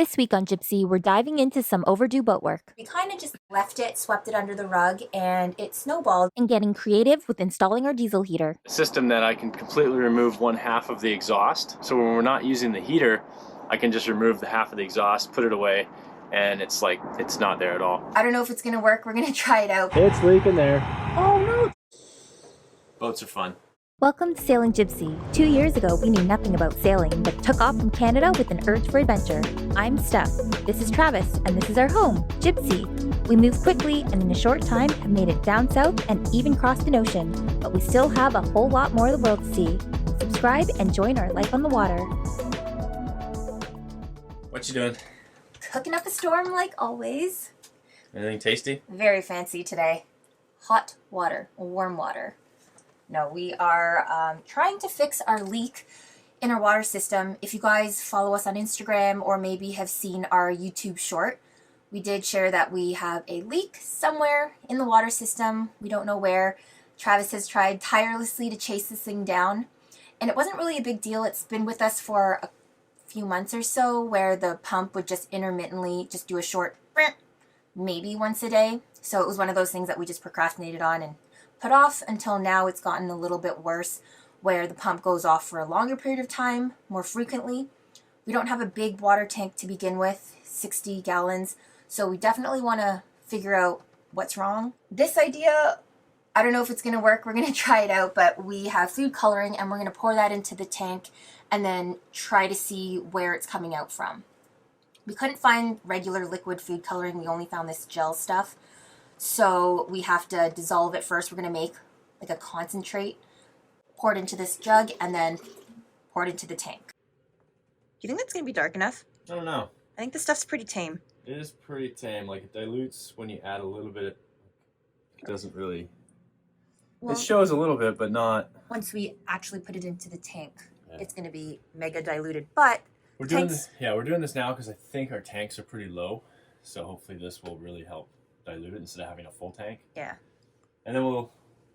This week on Jibsea, we're diving into some overdue boat work. We kind of just left it, swept it under the rug, and it snowballed. And getting creative with installing our diesel heater. A system that I can completely remove one half of the exhaust. So when we're not using the heater, I can just remove the half of the exhaust, put it away, and it's like, it's not there at all. I don't know if it's gonna work. We're gonna try it out. It's leaking there. Oh no! Boats are fun. Welcome to Sailing Jibsea. 2 years ago, we knew nothing about sailing, but took off from Canada with an urge for adventure. I'm Steph. This is Travis, and this is our home, Jibsea. We moved quickly, and in a short time, have made it down south and even crossed an ocean. But we still have a whole lot more of the world to see. Subscribe and join our life on the water. What you doing? Cooking up a storm like always. Anything tasty? Very fancy today. Hot water, warm water. No, we are trying to fix our leak in our water system. If you guys follow us on Instagram or maybe have seen our YouTube short, we did share that we have a leak somewhere in the water system. We don't know where. Travis has tried tirelessly to chase this thing down, and it wasn't really a big deal. It's been with us for a few months or so, where the pump would just intermittently just do a short maybe once a day. So it was one of those things that we just procrastinated on and put off until now. It's gotten a little bit worse, where the pump goes off for a longer period of time, more frequently. We don't have a big water tank to begin with, 60 gallons, so we definitely want to figure out what's wrong. This idea, I don't know if it's going to work. We're going to try it out, but we have food coloring, and we're going to pour that into the tank and then try to see where it's coming out from. We couldn't find regular liquid food coloring. We only found this gel stuff. So we have to dissolve it first. We're going to make like a concentrate, pour it into this jug, and then pour it into the tank. Do you think that's going to be dark enough? I don't know. I think this stuff's pretty tame. It is pretty tame. Like, it dilutes when you add a little bit. It doesn't really... Well, it shows a little bit, but not... Once we actually put it into the tank, it's going to be mega diluted. But we're doing this, we're doing this now because I think our tanks are pretty low. So hopefully this will really help dilute it instead of having a full tank. Yeah. And then we'll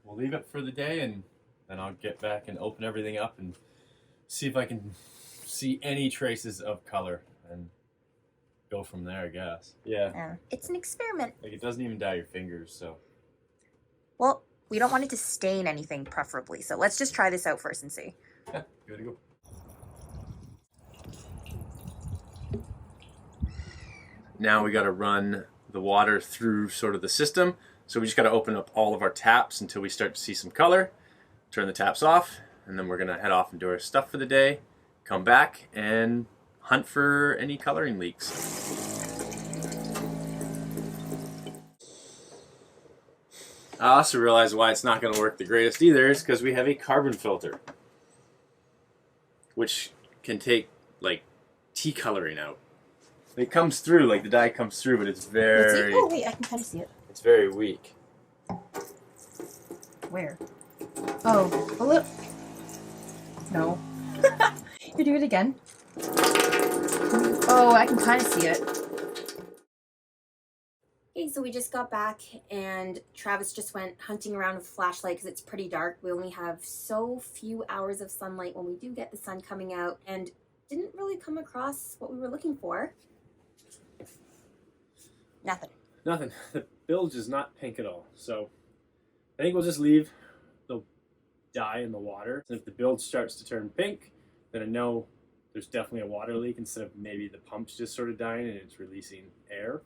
leave it for the day, and then I'll get back and open everything up and see if I can see any traces of color and go from there, I guess. Yeah. It's an experiment. Like, it doesn't even dye your fingers, so. Well, we don't want it to stain anything, preferably. So let's just try this out first and see. Yeah, good to go. Now we got to run the water through sort of the system. So we just got to open up all of our taps until we start to see some color, turn the taps off, and then we're going to head off and do our stuff for the day, come back and hunt for any coloring leaks. I also realize why it's not going to work the greatest either is because we have a carbon filter, which can take like tea coloring out. It comes through, like the dye comes through, but it's very... Oh, wait, I can kind of see it. It's very weak. Where? Oh, a little... No. You do it again. Oh, I can kind of see it. Okay, so we just got back, and Travis just went hunting around with a flashlight because it's pretty dark. We only have so few hours of sunlight when we do get the sun coming out, and didn't really come across what we were looking for. Nothing. Nothing. The bilge is not pink at all. So I think we'll just leave the dye in the water. And if the bilge starts to turn pink, then I know there's definitely a water leak instead of maybe the pump's just sort of dying and it's releasing air.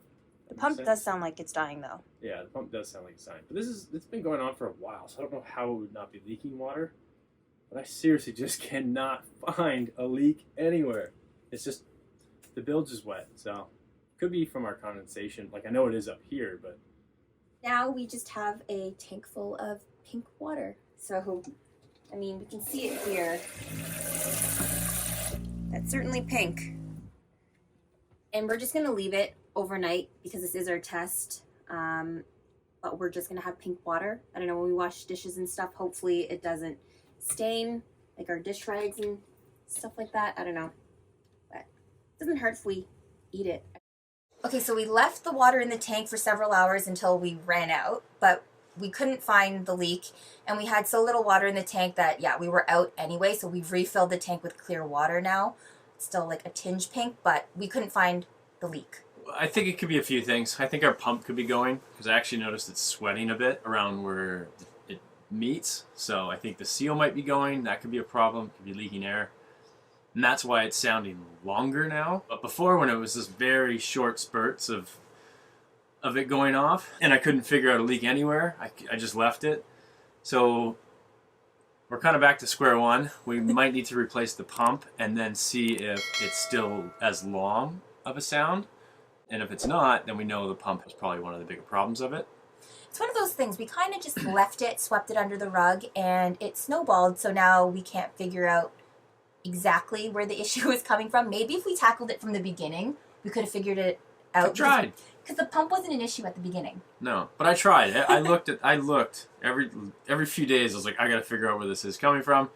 The pump does sound like it's dying, though. Yeah, the pump does sound like it's dying. But it's been going on for a while, so I don't know how it would not be leaking water. But I seriously just cannot find a leak anywhere. It's just, the bilge is wet, so... Could be from our condensation. Like, I know it is up here, but... Now we just have a tank full of pink water. So, I mean, we can see it here. That's certainly pink. And we're just going to leave it overnight because this is our test. But we're just going to have pink water. I don't know, when we wash dishes and stuff, hopefully it doesn't stain, like our dish rags and stuff like that. I don't know. But it doesn't hurt if we eat it. Okay, so we left the water in the tank for several hours until we ran out, but we couldn't find the leak, and we had so little water in the tank that, yeah, we were out anyway, so we've refilled the tank with clear water now. still like a tinge pink, but we couldn't find the leak. I think it could be a few things. I think our pump could be going, because I actually noticed it's sweating a bit around where it meets. So I think the seal might be going. That could be a problem. It could be leaking air. And that's why it's sounding longer now. But before, when it was just very short spurts of it going off, and I couldn't figure out a leak anywhere, I just left it. So we're kind of back to square one. We might need to replace the pump and then see if it's still as long of a sound. And if it's not, then we know the pump is probably one of the bigger problems of it. It's one of those things, we kind of just left it, swept it under the rug, and it snowballed, so now we can't figure out exactly where the issue is coming from. Maybe if we tackled it from the beginning, we could have figured it out. I tried. Because the pump wasn't an issue at the beginning. No, but I tried. I looked every few days. I was like, I got to figure out where this is coming from.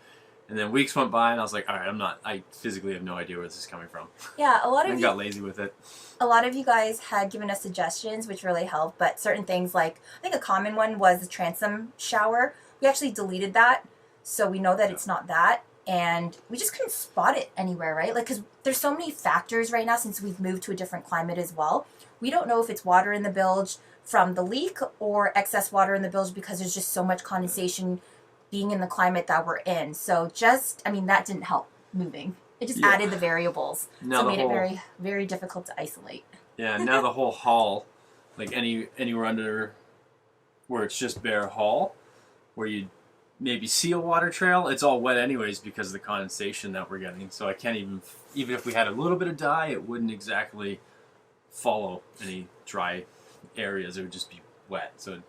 And then weeks went by, and I was like, all right, I physically have no idea where this is coming from. Yeah, a lot of you got lazy with it. A lot of you guys had given us suggestions, which really helped, but certain things like, I think a common one was the transom shower. We actually deleted that, so we know that it's not that, and we just couldn't spot it anywhere, right? Like, because there's so many factors right now since we've moved to a different climate as well. We don't know if it's water in the bilge from the leak or excess water in the bilge because there's just so much condensation being in the climate that we're in. So just, I mean, that didn't help moving. It just added the variables. Now so it made it very, very difficult to isolate. Yeah, now the whole hull, like anywhere under where it's just bare hull, where you maybe see a water trail, it's all wet anyways because of the condensation that we're getting. So I can't even if we had a little bit of dye, it wouldn't exactly follow any dry areas. It would just be wet. So it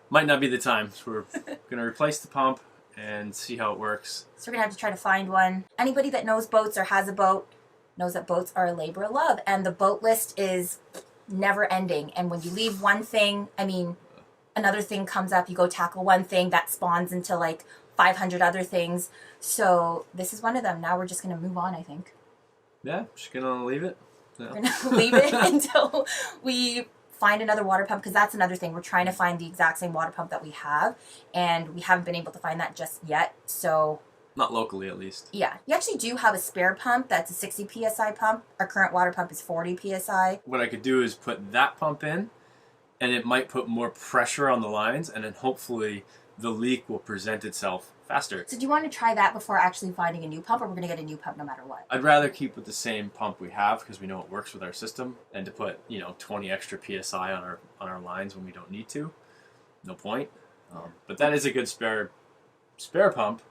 might not be the time. So we're going to replace the pump and see how it works. So we're going to have to try to find one. Anybody that knows boats or has a boat knows that boats are a labor of love. And the boat list is never ending. And when you leave one thing, I mean, another thing comes up. You go tackle one thing that spawns into like 500 other things. So this is one of them. Now we're just going to move on, I think. Yeah, just going to leave it. No. We're going to leave it until we find another water pump, because that's another thing. We're trying to find the exact same water pump that we have, and we haven't been able to find that just yet. So not locally, at least. Yeah, you actually do have a spare pump that's a 60 psi pump. Our current water pump is 40 psi. What I could do is put that pump in, and it might put more pressure on the lines, and then hopefully the leak will present itself faster. So do you want to try that before actually finding a new pump, or we're going to get a new pump no matter what? I'd rather keep with the same pump we have because we know it works with our system, than to put 20 extra psi on our lines when we don't need to. No point. But that is a good spare pump.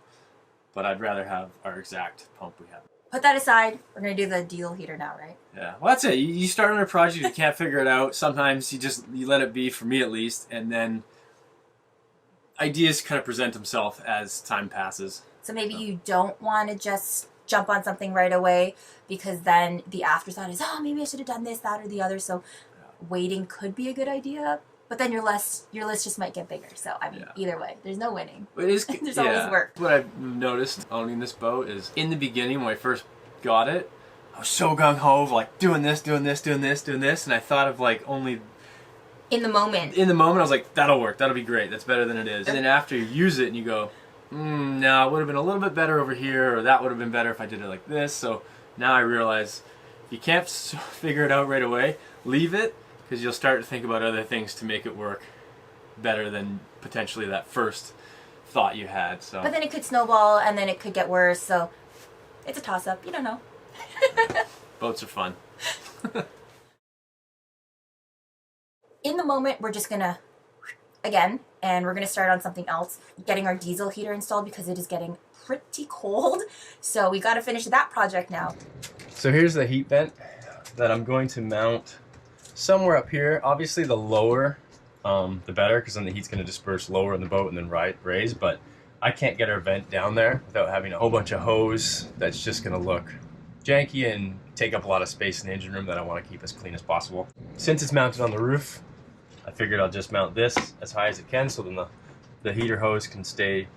But I'd rather have our exact pump we have. Put that aside. We're going to do the diesel heater now, right? Yeah. Well, that's it. You start on a project, you can't figure it out. Sometimes you let it be, for me at least, and then ideas kind of present themselves as time passes. So maybe you don't want to just jump on something right away, because then the afterthought is, oh, maybe I should have done this, that, or the other. So waiting could be a good idea, but then your list just might get bigger. So I mean, either way, there's no winning. It is, there's always work. What I've noticed owning this boat is, in the beginning when I first got it, I was so gung-ho, like doing this, and I thought of like only in the moment. I was like, that'll work, that'll be great, that's better than it is. And then after you use it and you go, no, it would have been a little bit better over here, or that would have been better if I did it like this. So now I realize if you can't figure it out right away, leave it, because you'll start to think about other things to make it work better than potentially that first thought you had. So. But then it could snowball, and then it could get worse. So it's a toss-up. You don't know. Boats are fun. In the moment, we're just gonna, again, and we're gonna start on something else, getting our diesel heater installed, because it is getting pretty cold. So we got to finish that project now. So here's the heat vent that I'm going to mount somewhere up here. Obviously the lower the better, because then the heat's going to disperse lower in the boat and then raise, but I can't get our vent down there without having a whole bunch of hose. That's just going to look janky and take up a lot of space in the engine room that I want to keep as clean as possible. Since it's mounted on the roof, I figured I'll just mount this as high as it can, so then the heater hose can stay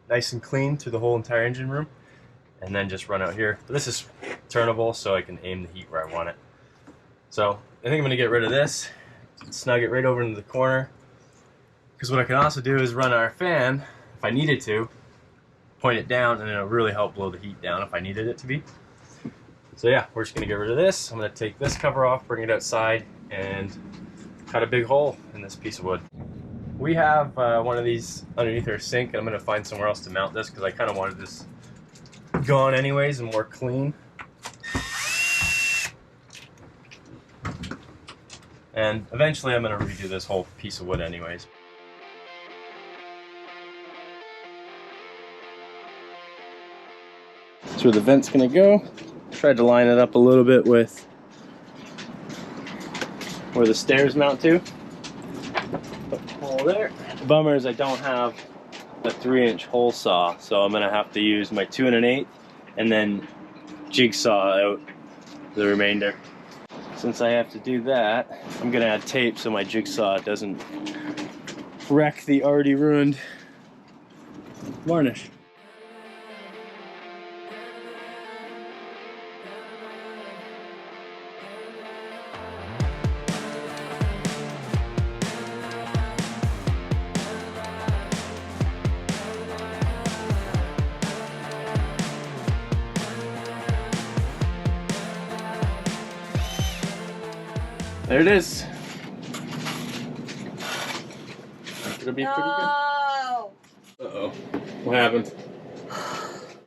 nice and clean through the whole entire engine room, and then just run out here. But this is turnable, so I can aim the heat where I want it. So I think I'm going to get rid of this, snug it right over into the corner, because what I can also do is run our fan, if I needed to, point it down, and it'll really help blow the heat down if I needed it to be. So yeah, we're just gonna get rid of this. I'm gonna take this cover off, bring it outside, and cut a big hole in this piece of wood. We have one of these underneath our sink, and I'm gonna find somewhere else to mount this because I kind of wanted this gone anyways and more clean. And eventually I'm gonna redo this whole piece of wood anyways. That's where the vent's gonna go. Tried to line it up a little bit with where the stairs mount to. Put the hole there. The bummer is I don't have a 3-inch hole saw, so I'm gonna have to use my 2 1/8 and then jigsaw out the remainder. Since I have to do that, I'm gonna add tape so my jigsaw doesn't wreck the already ruined varnish. There it is. It'll be pretty good. Uh-oh. What happened?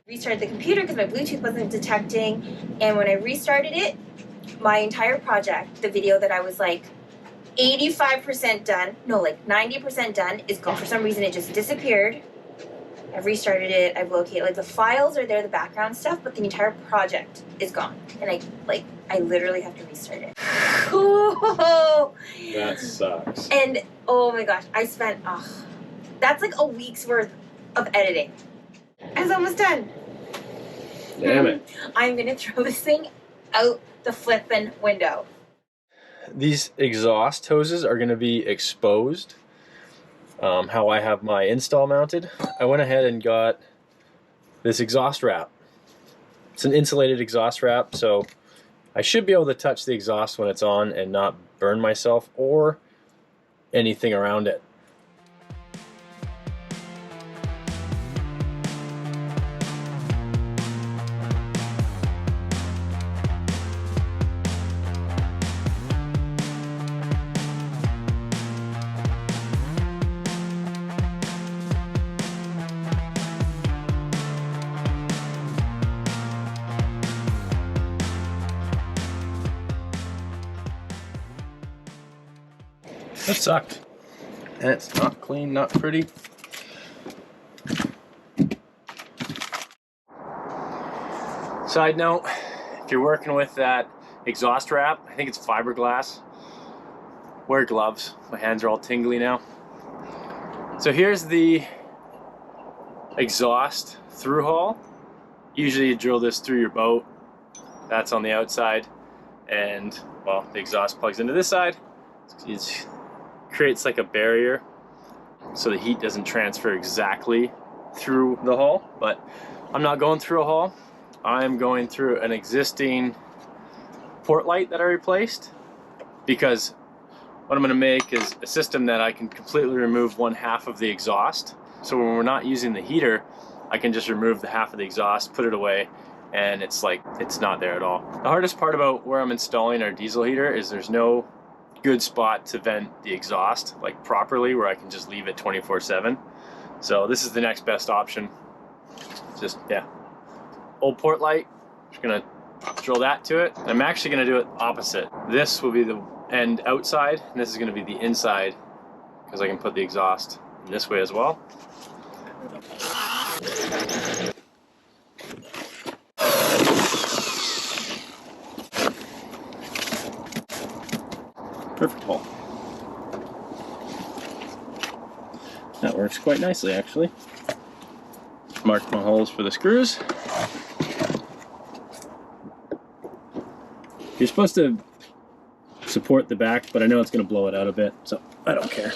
Restarted the computer because my Bluetooth wasn't detecting, and when I restarted it, my entire project, the video that I was like 85% done, no, like 90% done, is gone. For some reason, it just disappeared. I've restarted it. I've located, like, the files are there, the background stuff, but the entire project is gone. And I literally have to restart it. That sucks. And oh my gosh, I spent, that's like a week's worth of editing. I was almost done. Damn it. I'm gonna throw this thing out the flippin' window. These exhaust hoses are gonna be exposed. How I have my install mounted, I went ahead and got this exhaust wrap. It's an insulated exhaust wrap, so I should be able to touch the exhaust when it's on and not burn myself or anything around it. That sucked. And it's not clean, not pretty. Side note, if you're working with that exhaust wrap, I think it's fiberglass, wear gloves. My hands are all tingly now. So here's the exhaust through hole. Usually you drill this through your boat. That's on the outside. And, well, the exhaust plugs into this side. It creates like a barrier so the heat doesn't transfer exactly through the hull, but I'm not going through a hull. I'm going through an existing port light that I replaced, because what I'm going to make is a system that I can completely remove one half of the exhaust. So when we're not using the heater, I can just remove the half of the exhaust, put it away, and it's like it's not there at all. The hardest part about where I'm installing our diesel heater is there's no good spot to vent the exhaust like properly where I can just leave it 24/7. So this is the next best option. Just, yeah, old port light, just gonna drill that to it. I'm actually gonna do it opposite. This will be the end outside and this is gonna be the inside, because I can put the exhaust in this way as well. Perfect hole. That works quite nicely, actually. Marked my holes for the screws. You're supposed to support the back, but I know it's going to blow it out a bit, so I don't care.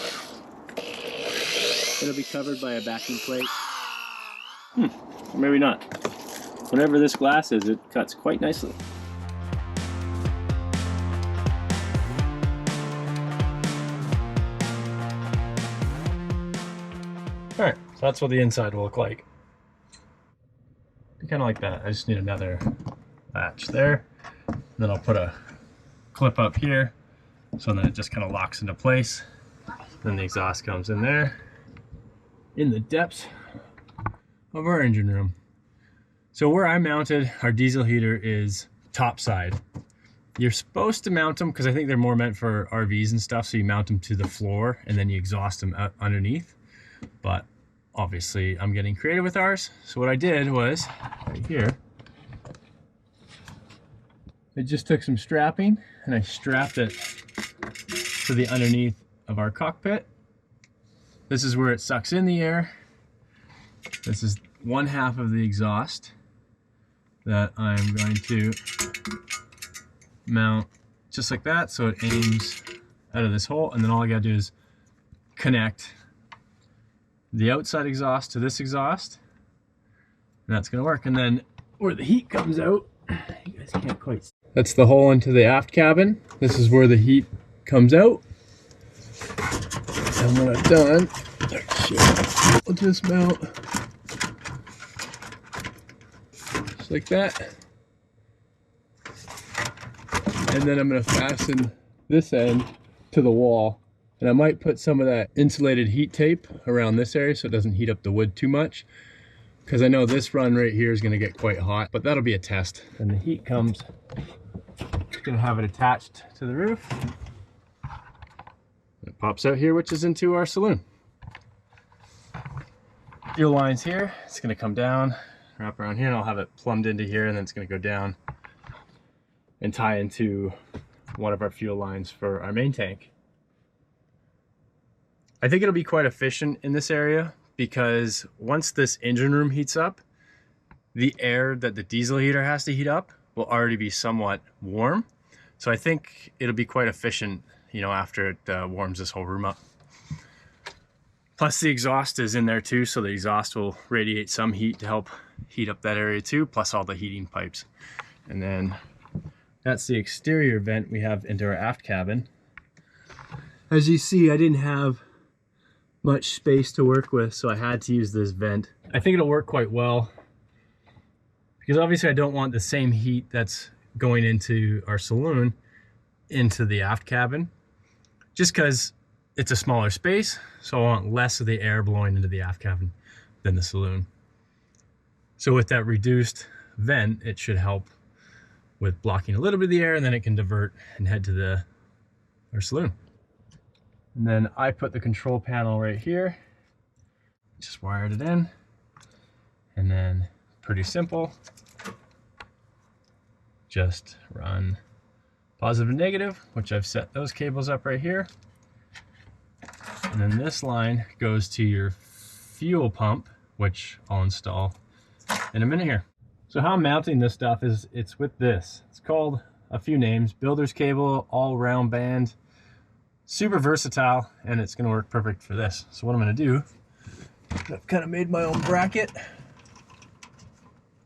It'll be covered by a backing plate. Or maybe not. Whatever this glass is, it cuts quite nicely. Alright, so that's what the inside will look like. Kind of like that. I just need another latch there. And then I'll put a clip up here so then it just kind of locks into place. Then the exhaust comes in there in the depths of our engine room. So where I mounted our diesel heater is top side. You're supposed to mount them because I think they're more meant for RVs and stuff, so you mount them to the floor and then you exhaust them out underneath. But obviously I'm getting creative with ours. So what I did was right here, I just took some strapping and I strapped it to the underneath of our cockpit. This is where it sucks in the air. This is one half of the exhaust that I'm going to mount just like that, so it aims out of this hole, and then all I gotta do is connect the outside exhaust to this exhaust, and that's gonna work. And then where the heat comes out, you guys can't quite see. That's the hole into the aft cabin. This is where the heat comes out. And when I'm done, I'll just mount just like that. And then I'm going to fasten this end to the wall. And I might put some of that insulated heat tape around this area so it doesn't heat up the wood too much. Because I know this run right here is going to get quite hot, but that'll be a test. And the heat comes, going to have it attached to the roof. It pops out here, which is into our saloon. Fuel lines here, it's going to come down, wrap around here, and I'll have it plumbed into here, and then it's going to go down and tie into one of our fuel lines for our main tank. I think it'll be quite efficient in this area because once this engine room heats up, the air that the diesel heater has to heat up will already be somewhat warm. So I think it'll be quite efficient, you know, after it warms this whole room up. Plus the exhaust is in there too, so the exhaust will radiate some heat to help heat up that area too, plus all the heating pipes. And then that's the exterior vent we have into our aft cabin. As you see, I didn't have much space to work with, so I had to use this vent. I think it'll work quite well because obviously I don't want the same heat that's going into our saloon into the aft cabin, just because it's a smaller space, so I want less of the air blowing into the aft cabin than the saloon. So with that reduced vent, it should help with blocking a little bit of the air, and then it can divert and head to our saloon. And then I put the control panel right here, just wired it in, and then pretty simple. Just run positive and negative, which I've set those cables up right here. And then this line goes to your fuel pump, which I'll install in a minute here. So how I'm mounting this stuff is it's with this. It's called a few names: builder's cable, all round band, super versatile, and it's gonna work perfect for this. So what I'm gonna do, I've kind of made my own bracket.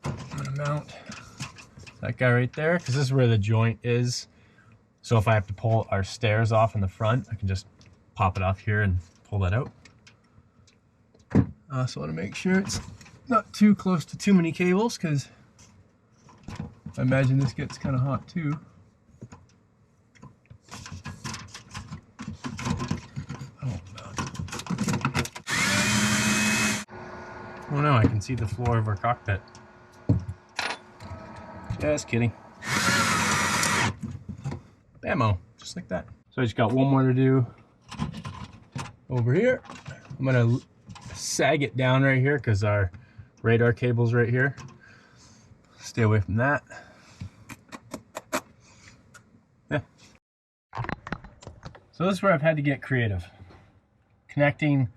I'm gonna mount that guy right there, because this is where the joint is. So if I have to pull our stairs off in the front, I can just pop it off here and pull that out. So I want to make sure it's not too close to too many cables, because I imagine this gets kind of hot too. Oh no, I can see the floor of our cockpit. Just kidding. Bammo, just like that. So I just got one more to do over here. I'm gonna sag it down right here because our radar cable's right here. Stay away from that. Yeah. So this is where I've had to get creative. Connecting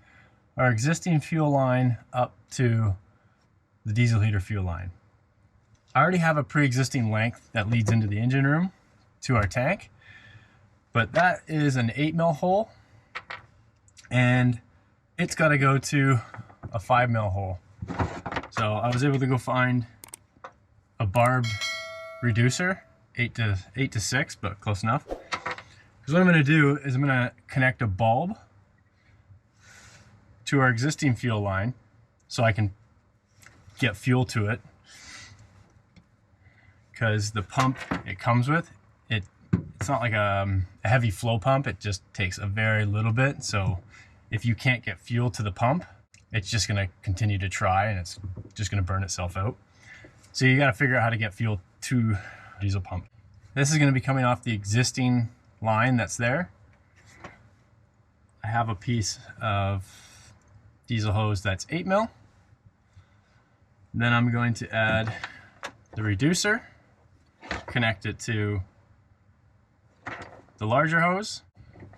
our existing fuel line up to the diesel heater fuel line. I already have a pre-existing length that leads into the engine room to our tank, but that is an 8mm hole, and it's got to go to a 5mm hole. So I was able to go find a barbed reducer, 8 to 6, but close enough. Because what I'm going to do is I'm going to connect a bulb to our existing fuel line so I can get fuel to it. because the pump it comes with, it's not like a heavy flow pump. It just takes a very little bit. So if you can't get fuel to the pump, it's just going to continue to try and it's just going to burn itself out. So you got to figure out how to get fuel to diesel pump. This is going to be coming off the existing line that's there. I have a piece of diesel hose that's 8 mil. Then I'm going to add the reducer, connect it to the larger hose.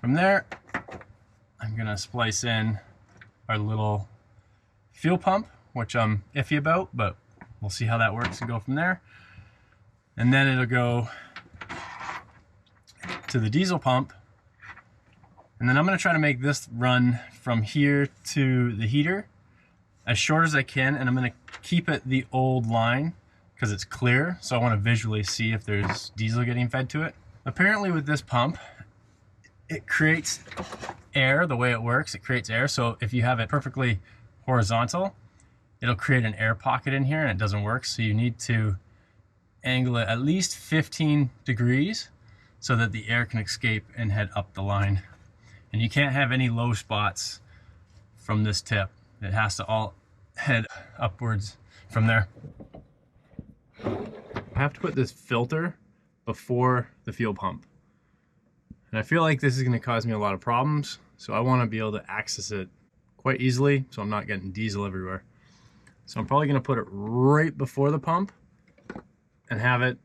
From there, I'm gonna splice in our little fuel pump, which I'm iffy about, but we'll see how that works and go from there. And then it'll go to the diesel pump. And then I'm gonna try to make this run from here to the heater as short as I can, and I'm gonna keep it the old line because it's clear, so I want to visually see if there's diesel getting fed to it. Apparently with this pump, it creates air. The way it works, it creates air, so if you have it perfectly horizontal, it'll create an air pocket in here and it doesn't work, so you need to angle it at least 15 degrees so that the air can escape and head up the line. And you can't have any low spots from this tip. It has to all head upwards from there. I have to put this filter before the fuel pump. And I feel like this is going to cause me a lot of problems, so I want to be able to access it quite easily so I'm not getting diesel everywhere. So I'm probably going to put it right before the pump and have it,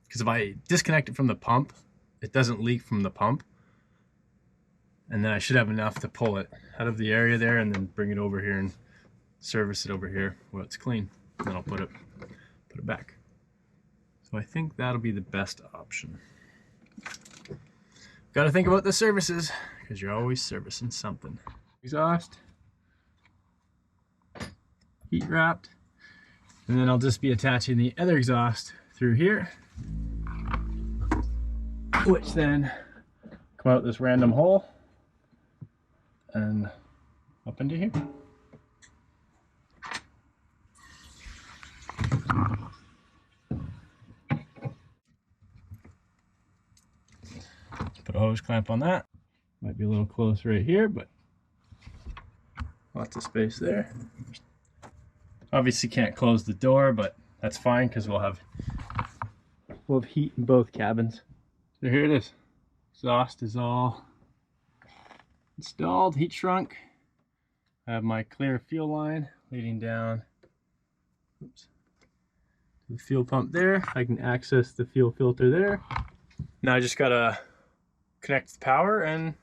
because if I disconnect it from the pump, it doesn't leak from the pump. And then I should have enough to pull it out of the area there and then bring it over here and service it over here where it's clean. Then I'll put it back. So I think that'll be the best option. Got to think about the services because you're always servicing something. Exhaust, heat wrapped, and then I'll just be attaching the other exhaust through here, which then come out this random hole and up into here. Put a hose clamp on that. Might be a little close right here, but lots of space there. Obviously can't close the door, but that's fine because we'll have heat in both cabins. So here it is. Exhaust is all installed, heat shrunk. I have my clear fuel line leading down to the fuel pump there. I can access the fuel filter there. Now I just gotta connect the power and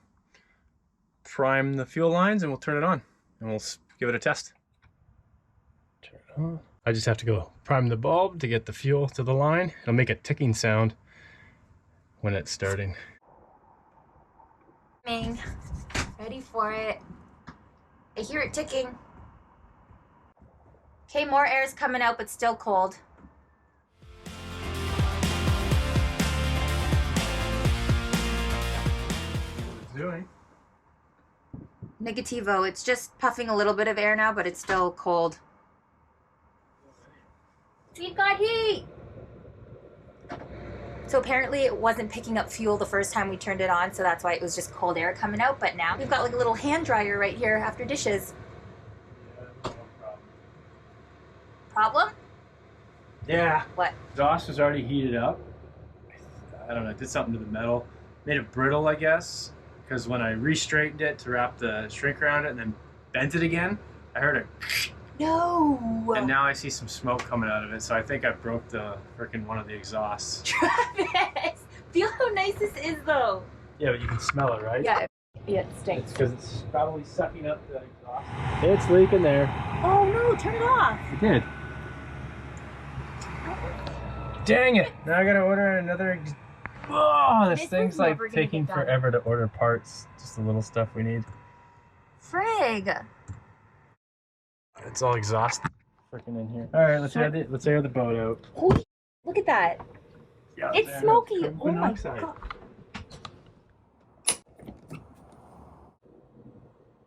prime the fuel lines and we'll turn it on and we'll give it a test. Turn it on. I just have to go prime the bulb to get the fuel to the line. It'll make a ticking sound when it's starting. Ready for it. I hear it ticking. Okay, more air is coming out, but still cold. Doing. Negativo. It's just puffing a little bit of air now, but it's still cold. We've got heat! So apparently it wasn't picking up fuel the first time we turned it on, so that's why it was just cold air coming out, but now we've got like a little hand dryer right here after dishes. Yeah, Problem? Yeah. What? Exhaust was already heated up. I don't know, it did something to the metal. Made it brittle, I guess. Because when I re-straightened it to wrap the shrink around it and then bent it again, I heard a No! and now I see some smoke coming out of it, so I think I broke the frickin' one of the exhausts. Travis! Feel how nice this is though! Yeah, but you can smell it, right? Yeah, it stinks. Because it's probably sucking up the exhaust. It's leaking there. Oh no, turn it off! It did. Dang it! Now I gotta order another oh, this thing's like taking forever to order parts. Just the little stuff we need. Frig! It's all exhaust freaking in here. Alright, let's air the boat out. Holy, look at that! Yeah, It's smoky! Oh my monoxide. god!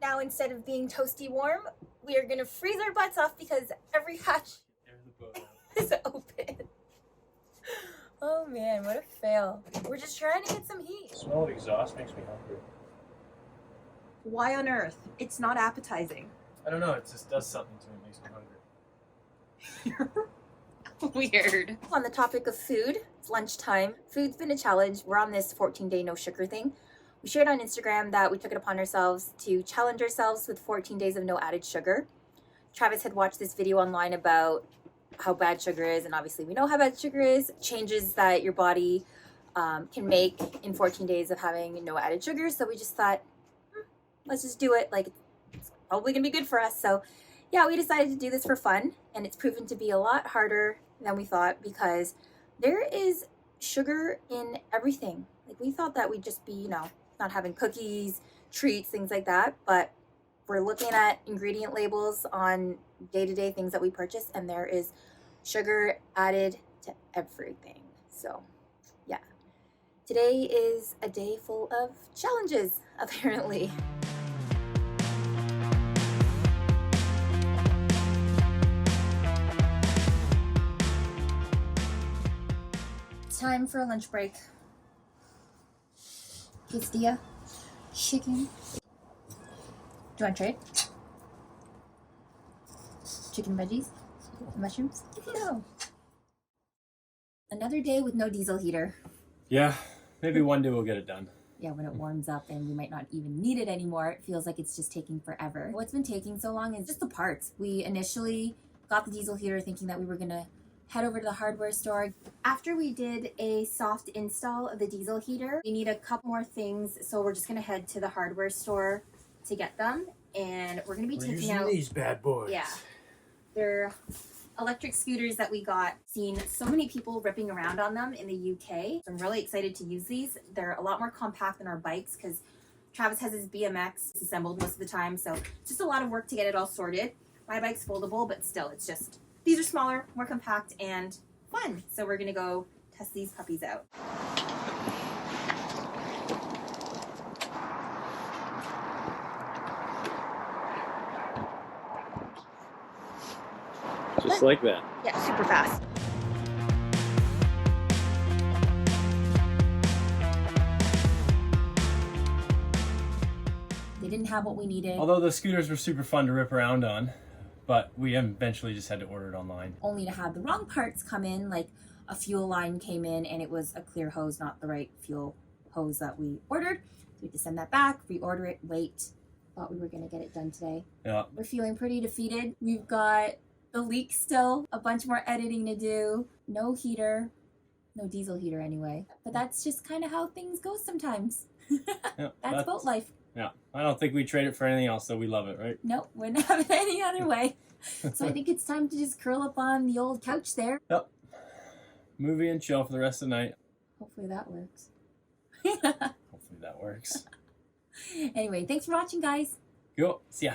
Now instead of being toasty warm, we are gonna freeze our butts off because every hatch Air the boat out. is open. Oh man, what a fail. We're just trying to get some heat. The smell of exhaust makes me hungry. Why on earth? It's not appetizing. I don't know, it just does something to me, it makes me hungry. Weird. On the topic of food, it's lunchtime. Food's been a challenge. We're on this 14-day no sugar thing. We shared on Instagram that we took it upon ourselves to challenge ourselves with 14 days of no added sugar. Travis had watched this video online about how bad sugar is, and obviously we know how bad sugar is. Changes that your body can make in 14 days of having no added sugar. So we just thought, let's just do it. Like, it's probably gonna be good for us. So yeah, we decided to do this for fun, and it's proven to be a lot harder than we thought because there is sugar in everything. Like, we thought that we'd just be, you know, not having cookies, treats, things like that, but we're looking at ingredient labels on day-to-day things that we purchase, and there is sugar added to everything. So yeah, today is a day full of challenges, apparently. Time for a lunch break. Quesadilla, chicken. Do you want to trade? Chicken veggies? Mushrooms? No. Another day with no diesel heater. Yeah, maybe one day we'll get it done. Yeah, when it warms up and we might not even need it anymore, it feels like it's just taking forever. What's been taking so long is just the parts. We initially got the diesel heater thinking that we were gonna head over to the hardware store. After we did a soft install of the diesel heater, we need a couple more things, so we're just gonna head to the hardware store to get them, and we're gonna be taking out these bad boys. Yeah, they're electric scooters that we got. Seen so many people ripping around on them in the UK. I'm really excited to use these. They're a lot more compact than our bikes because Travis has his BMX assembled most of the time, so just a lot of work to get it all sorted. My bike's foldable, but still, it's just, these are smaller, more compact, and fun. So we're gonna go test these puppies out. Just like that. Yeah, super fast. They didn't have what we needed. Although the scooters were super fun to rip around on, but we eventually just had to order it online. Only to have the wrong parts come in, like a fuel line came in and it was a clear hose, not the right fuel hose that we ordered. So we had to send that back, reorder it, wait. Thought we were gonna get it done today. Yeah. We're feeling pretty defeated. We've got the leak still, a bunch more editing to do, no heater, no diesel heater anyway. But that's just kind of how things go sometimes. Yeah, that's boat life. Yeah, I don't think we trade it for anything else, so we love it, right? Nope, wouldn't have it any other way. So I think it's time to just curl up on the old couch there. Yep. Movie and chill for the rest of the night. Hopefully that works. Hopefully that works. Anyway, thanks for watching, guys. Cool. See ya.